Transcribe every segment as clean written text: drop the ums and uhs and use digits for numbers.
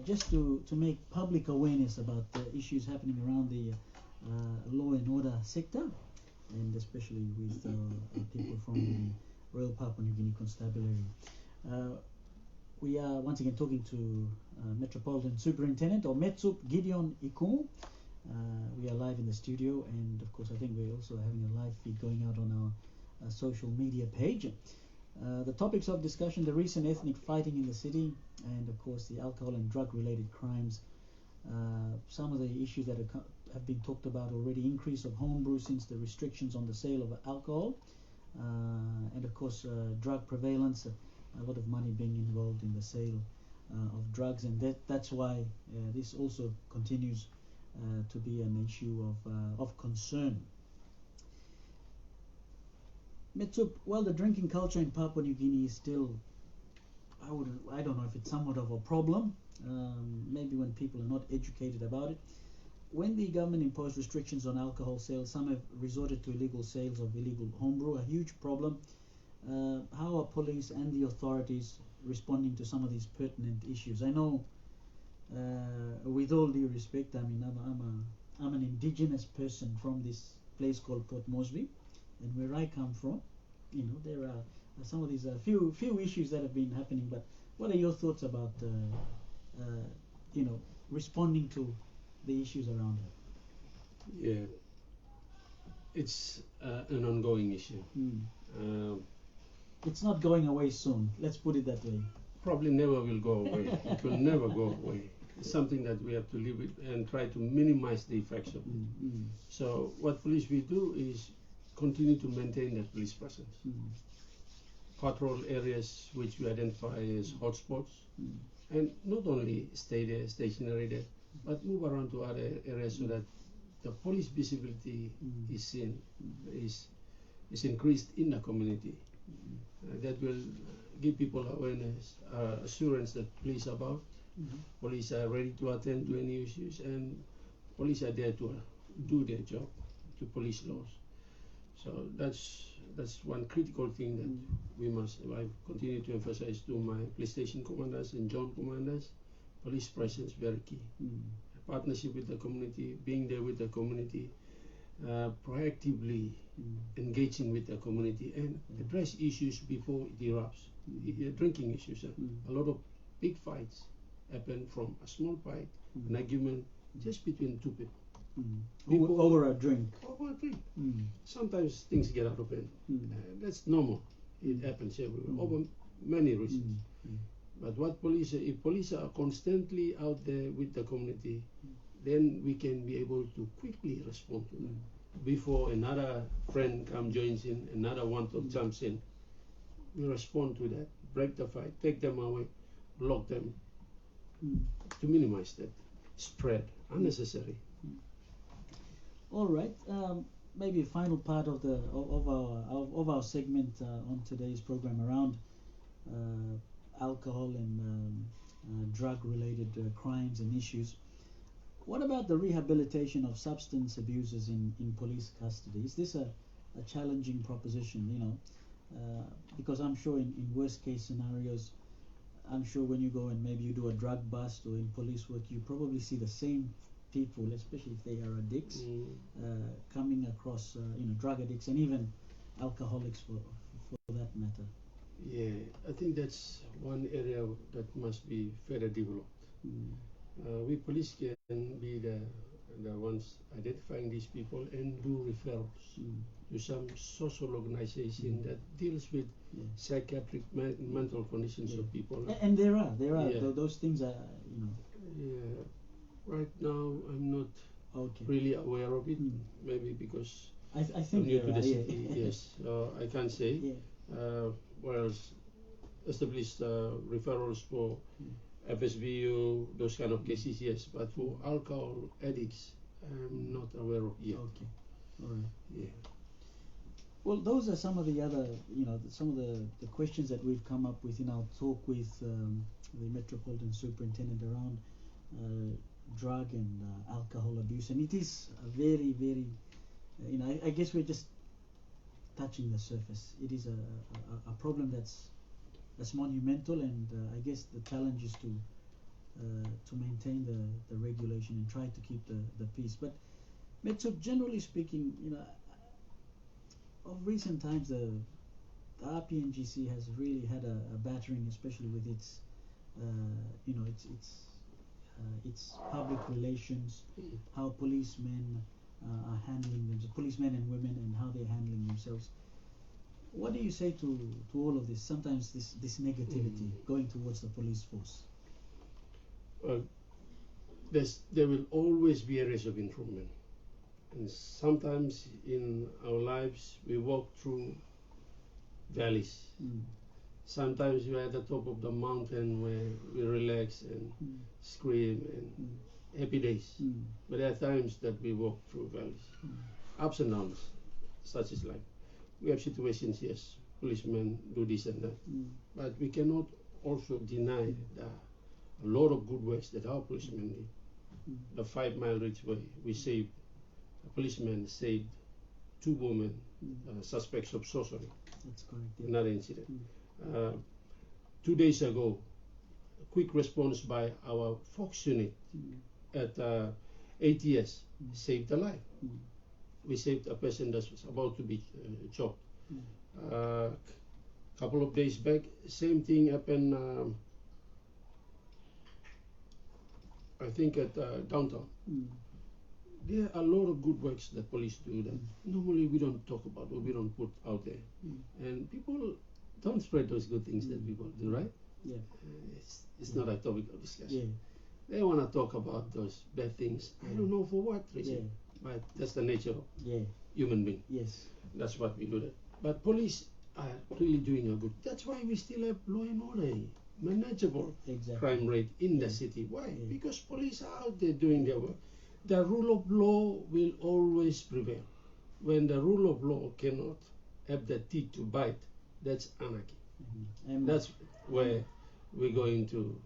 just to make public awareness about the issues happening around the law and order sector, and especially with people from the Royal Papua New Guinea Constabulary. We are once again talking to Metropolitan Superintendent, or Sup Gideon Ikumu. We are live in the studio, and of course I think we're also having a live feed going out on our social media page. The topics of discussion: the recent ethnic fighting in the city, and of course the alcohol and drug related crimes. Some of the issues that have been talked about already: increase of homebrew since the restrictions on the sale of alcohol, and of course drug prevalence, a lot of money being involved in the sale of drugs, and that's why this also continues to be an issue of concern. Metsup, well, the drinking culture in Papua New Guinea is still, I don't know if it's somewhat of a problem, maybe when people are not educated about it. When the government imposed restrictions on alcohol sales, some have resorted to illegal sales of illegal homebrew, a huge problem. How are police and the authorities responding to some of these pertinent issues? I know, with all due respect, I mean, I'm an indigenous person from this place called Port Moresby, and where I come from, you know, there are some of these few issues that have been happening. But what are your thoughts about, you know, responding to the issues around it? Yeah, it's an ongoing issue. It's not going away soon. Let's put it that way. Probably never will go away. It will never go away. It's something that we have to live with and try to minimize the effects of it. So what police will do is continue to maintain that police presence. Patrol areas which we identify as hotspots, and not only stay there, stationary there, but move around to other areas so that the police visibility is seen, is increased in the community. That will give people awareness, assurance that police are about, police are ready to attend to any issues, and police are there to do their job, to police laws. So that's one critical thing that we must. I continue to emphasize to my police station commanders and zone commanders. Police presence very key. Partnership with the community, being there with the community, proactively engaging with the community, and address issues before it erupts. Drinking issues. A lot of big fights happen from a small fight, an argument just between two people. Over a drink. Over a drink. Sometimes things get out of hand. That's normal. It happens everywhere, over many reasons. But if police are constantly out there with the community, then we can be able to quickly respond to them. Before another friend joins in, another one jumps in, we respond to that, break the fight, take them away, lock them, to minimize that spread, unnecessary. All right. Maybe a final part of our segment on today's program around alcohol and drug-related crimes and issues. What about the rehabilitation of substance abusers in police custody? Is this a challenging proposition? You know, because I'm sure in worst-case scenarios, I'm sure when you go and maybe you do a drug bust or in police work, you probably see the same people, especially if they are addicts, coming across you know, drug addicts and even alcoholics for that matter. Yeah, I think that's one area that must be further developed. We police can be the ones identifying these people and do referrals to some social organization that deals with psychiatric mental conditions of people. And there are those things are, you know. Yeah. Right now, I'm not really aware of it. Maybe because I think I'm new to the city. Yes, I can't say. Whereas established referrals for FSBU, those kind of cases, yes. But for alcohol addicts, I'm not aware of yet. Okay, all right. Yeah. Well, those are some of the other, you know, some of the questions that we've come up with in our talk with the Metropolitan Superintendent around drug and alcohol abuse, and it is a very, very, you know, I guess we're just touching the surface. It is a problem that's monumental, and I guess the challenge is to maintain the regulation and try to keep the peace. But Metro, generally speaking, of recent times the RPNGC has really had a battering, especially with its its public relations, how policemen are handling them, policemen and women, and how they're handling themselves. What do you say to all of this? Sometimes this negativity going towards the police force. There will always be areas of improvement, and sometimes in our lives we walk through valleys. Sometimes we're at the top of the mountain where we relax and scream and happy days. But there are times that we walk through valleys, ups and downs, such as life. We have situations, yes, policemen do this and that, but we cannot also deny that a lot of good works that our policemen did. The 5 Mile Ridge Way, a policeman saved 2 women suspects of sorcery. That's correct. Yeah. Another incident. 2 days ago, a quick response by our Fox unit at ATS saved a life. We saved a person that was about to be chopped. Couple of days back, same thing happened, I think at downtown. There are a lot of good works that police do that normally we don't talk about or we don't put out there. And people don't spread those good things that people do, right? Yeah. It's not a topic of discussion. Yeah. They want to talk about those bad things. I don't know for what reason, but that's the nature of human being. Yes. That's what we do that. But police are really doing a good. That's why we still have law and order, manageable crime rate in the city. Why? Because police are out there doing their work. The rule of law will always prevail. When the rule of law cannot have the teeth to bite, that's anarchy. That's where we go into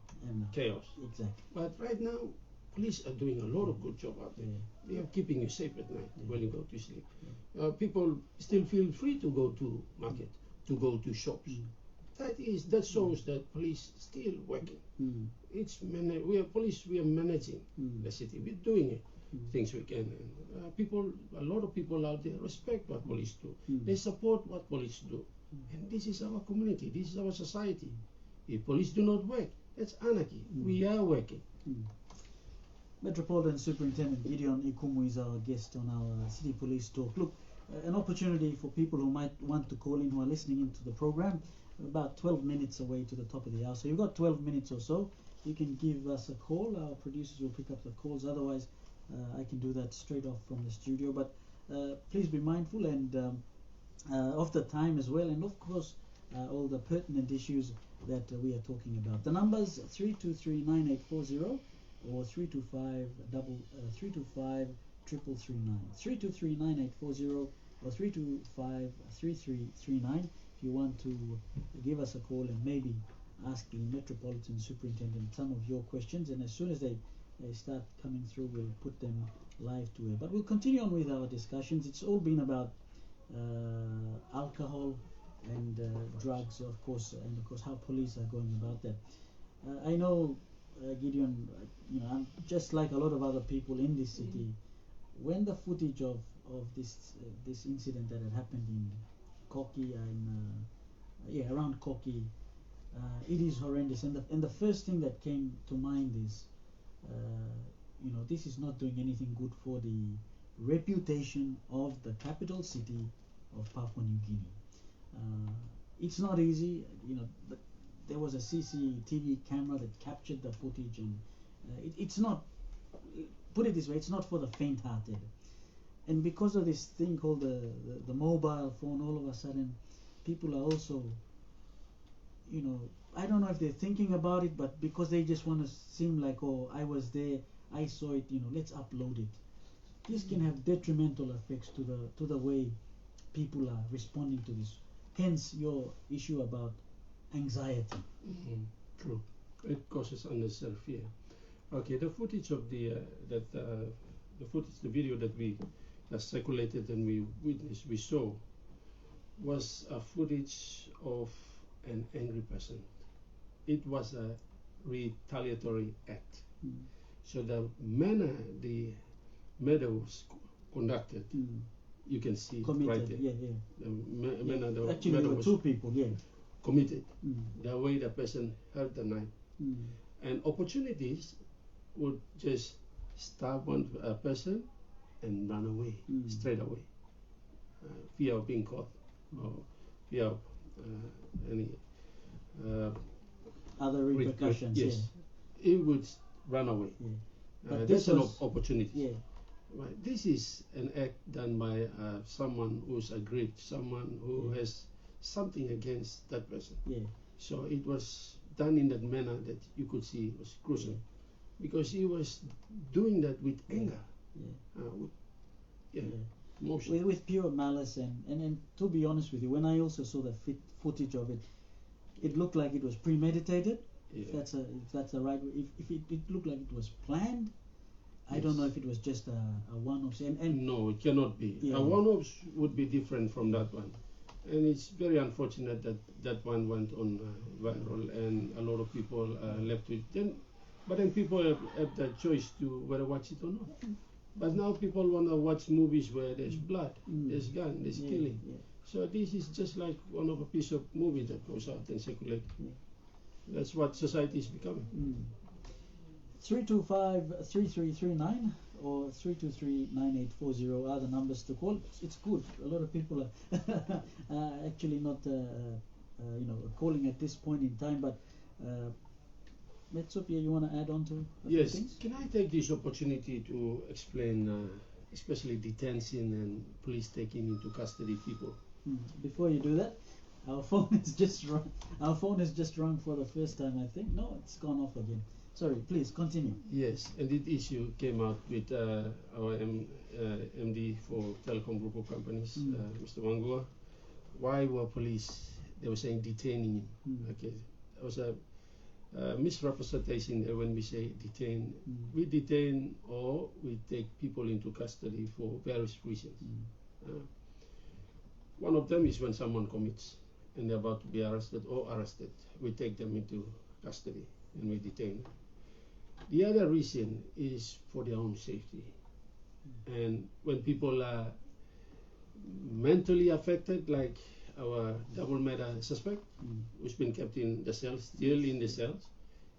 chaos. Exactly. But right now, police are doing a lot of good job out there. They are keeping you safe at night when you go to sleep. People still feel free to go to market, to go to shops. That shows that police still working. We are police. We are managing the city. We're doing it. Things we can. And, a lot of people out there respect what police do. They support what police do. And this is our community. This is our society. If police do not work, that's anarchy. We are working. Metropolitan Superintendent Gideon Ikumu is our guest on our City Police Talk. Look, an opportunity for people who might want to call in, who are listening into the program. About 12 minutes away to the top of the hour. So you've got 12 minutes or so. You can give us a call. Our producers will pick up the calls. Otherwise, I can do that straight off from the studio. But please be mindful and of the time as well. And of course, all the pertinent issues that we are talking about. The numbers 323-9840 or 325-339. 323-9840 or 325-3339. If you want to give us a call and maybe ask the Metropolitan Superintendent some of your questions, and as soon as they start coming through, we'll put them live to air. But we'll continue on with our discussions. It's all been about alcohol and drugs, of course, and of course how police are going about that. I know, Gideon, I'm just like a lot of other people in this city. When the footage of this incident that had happened in Koki and around Koki, it is horrendous, and the first thing that came to mind is this is not doing anything good for the reputation of the capital city of Papua New Guinea. It's not easy, but there was a CCTV camera that captured the footage, and it's not, put it this way, it's not for the faint-hearted. And because of this thing called the mobile phone, all of a sudden, people are also, I don't know if they're thinking about it, but because they just want to seem like, oh, I was there, I saw it, let's upload it. This can have detrimental effects to the way people are responding to this. Hence your issue about anxiety. True. It causes unnecessary fear. Okay, the footage of the video that we circulated and we witnessed, we saw, was a footage of an angry person. It was a retaliatory act. So the manner the murder was conducted, you can see it Committed, right there. The manner the Actually, murder there were was two people, committed, the way the person held the knife. And opportunities would just stab one person and run away, straight away. Fear of being caught, or fear of any other repercussions. Yes, it would run away. But That's an was, opportunity. Right. This is an act done by someone who's aggrieved, someone who has something against that person. So it was done in that manner that you could see it was gruesome, because he was doing that with anger, emotion. With pure malice, and to be honest with you, when I also saw the footage of it, it looked like it was premeditated. If that's the right way. If it looked like it was planned, I don't know if it was just a one-off. And no, it cannot be. A one-off would be different from that one, and it's very unfortunate that that one went on viral, and a lot of people left with it. But then people have the choice to whether watch it or not. But now people want to watch movies where there's blood, there's gun, there's killing. So this is just like one of a piece of movie that goes out and circulates. That's what society is becoming. 325-3339 or 323-9840 are the numbers to call. It's good. A lot of people are actually not calling at this point in time, but Metsupia, you want to add on to a few things? Can I take this opportunity to explain especially detention and police taking into custody people? Before you do that, our phone is just rung. Our phone has just rung for the first time, I think. No, it's gone off again. Sorry, please continue. Yes, and this issue came out with our MD for Telecom Group of Companies, Mr. Wangua. Why were police, they were saying, detaining him? Okay, there was a misrepresentation when we say detain. We detain or we take people into custody for various reasons. One of them is when someone commits and they're about to be arrested or arrested. We take them into custody and we detain them. The other reason is for their own safety. And when people are mentally affected, like our double murder suspect, who's been kept in the cells, still in the cells,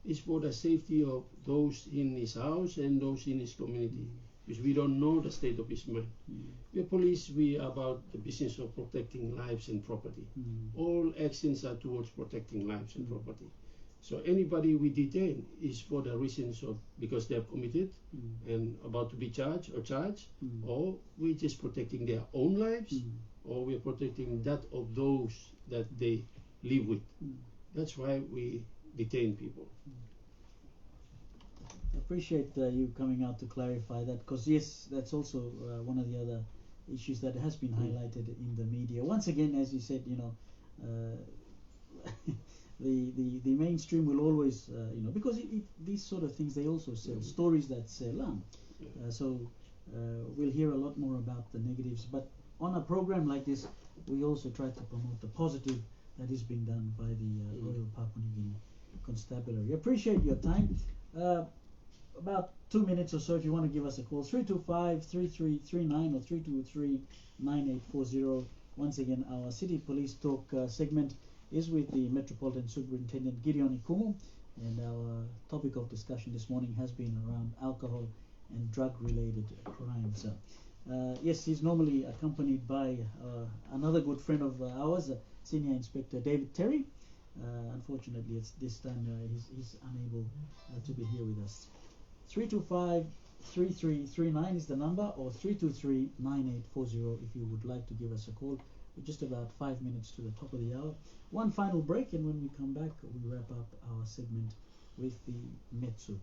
is for the safety of those in his house and those in his community, because we don't know the state of his mind. The police, we are about the business of protecting lives and property. All actions are towards protecting lives and property. So anybody we detain is for the reasons of because they have committed and about to be charged, or we're just protecting their own lives, or we're protecting that of those that they live with. That's why we detain people. I appreciate you coming out to clarify that, because yes, that's also one of the other issues that has been highlighted in the media. Once again, as you said, the mainstream will always, because these sort of things, they also sell stories that sell. So we'll hear a lot more about the negatives. But on a program like this, we also try to promote the positive that is being done by the Royal Papua New Guinea Constabulary. Appreciate your time. About 2 minutes or so, if you want to give us a call, 325-3339 or 323-9840. Once again, our City Police Talk segment is with the Metropolitan Superintendent Gideon Ikumu, and our topic of discussion this morning has been around alcohol and drug-related crimes. Yes, he's normally accompanied by another good friend of ours, Senior Inspector David Terry. Unfortunately, it's this time he's unable to be here with us. 325-3339 is the number, or 323-9840 if you would like to give us a call. We're just about 5 minutes to the top of the hour. One final break, and when we come back, we wrap up our segment with the Metsup.